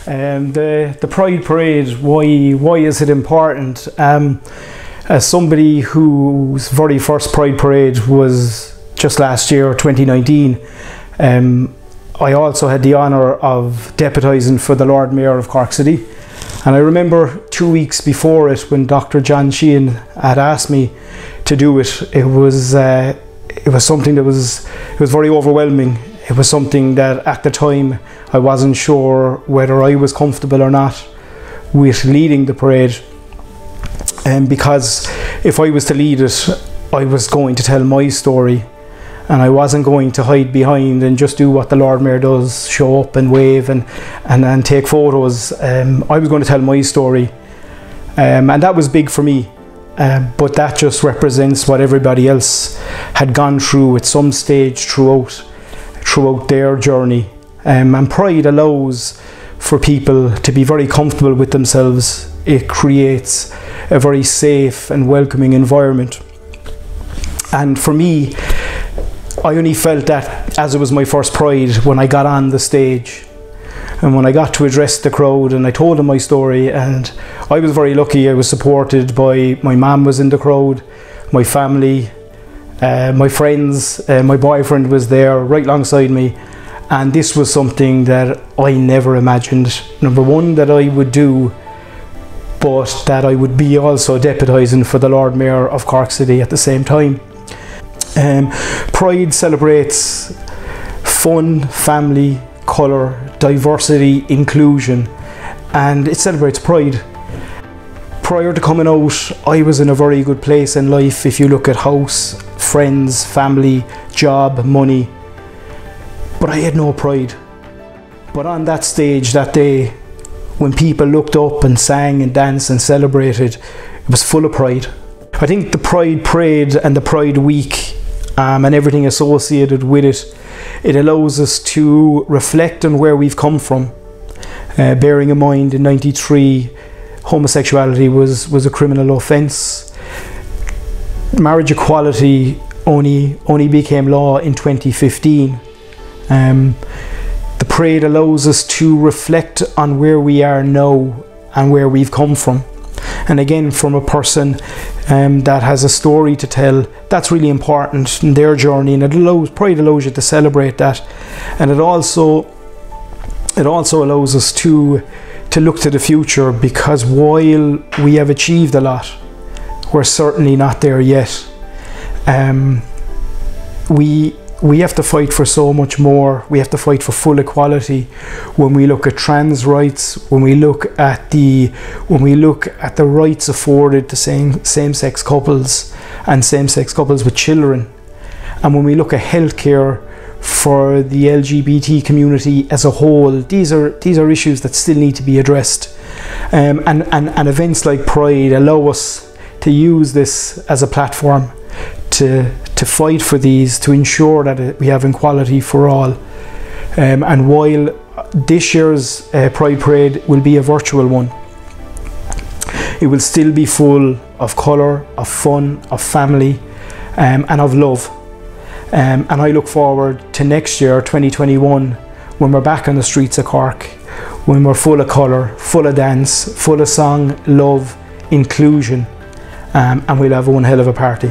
The Pride Parade, why is it important? As somebody whose very first Pride Parade was just last year, 2019, I also had the honour of deputising for the Lord Mayor of Cork City. And I remember 2 weeks before it, when Dr. John Sheehan had asked me to do it, it was something that was very overwhelming. It was something that at the time I wasn't sure whether I was comfortable or not with leading the parade. Because if I was to lead it, I was going to tell my story, and I wasn't going to hide behind and just do what the Lord Mayor does, show up and wave and take photos. I was going to tell my story, and that was big for me. But that just represents what everybody else had gone through at some stage throughout their journey. And Pride allows for people to be very comfortable with themselves. It creates a very safe and welcoming environment. And for me, I only felt that as it was my first Pride when I got on the stage and when I got to address the crowd and I told them my story. And I was very lucky. I was supported by my mum was in the crowd, my family, my friends, my boyfriend was there right alongside me. And this was something that I never imagined. Number one, that I would do, but that I would be also deputising for the Lord Mayor of Cork City at the same time. Pride celebrates fun, family, colour, diversity, inclusion, and it celebrates pride. Prior to coming out, I was in a very good place in life. If you look at house, friends, family, job, money, but I had no pride. But on that stage that day, when people looked up and sang and danced and celebrated, it was full of pride. I think the Pride Parade and the Pride Week and everything associated with it, it allows us to reflect on where we've come from. Bearing in mind in '93, homosexuality was a criminal offence. Marriage equality only became law in 2015. The parade allows us to reflect on where we are now and where we've come from. And again, from a person that has a story to tell, that's really important in their journey, and Pride allows you to celebrate that. And it also allows us to look to the future, because while we have achieved a lot, we're certainly not there yet. We have to fight for so much more. We have to fight for full equality. When we look at trans rights, when we look at the rights afforded to same-sex couples and same-sex couples with children, and when we look at healthcare for the LGBT community as a whole, these are issues that still need to be addressed. And events like Pride allow us to use this as a platform to fight for these, to ensure that we have equality for all. And while this year's Pride Parade will be a virtual one, it will still be full of colour, of fun, of family, and of love. And I look forward to next year, 2021, when we're back on the streets of Cork, when we're full of colour, full of dance, full of song, love, inclusion, and we'll have one hell of a party.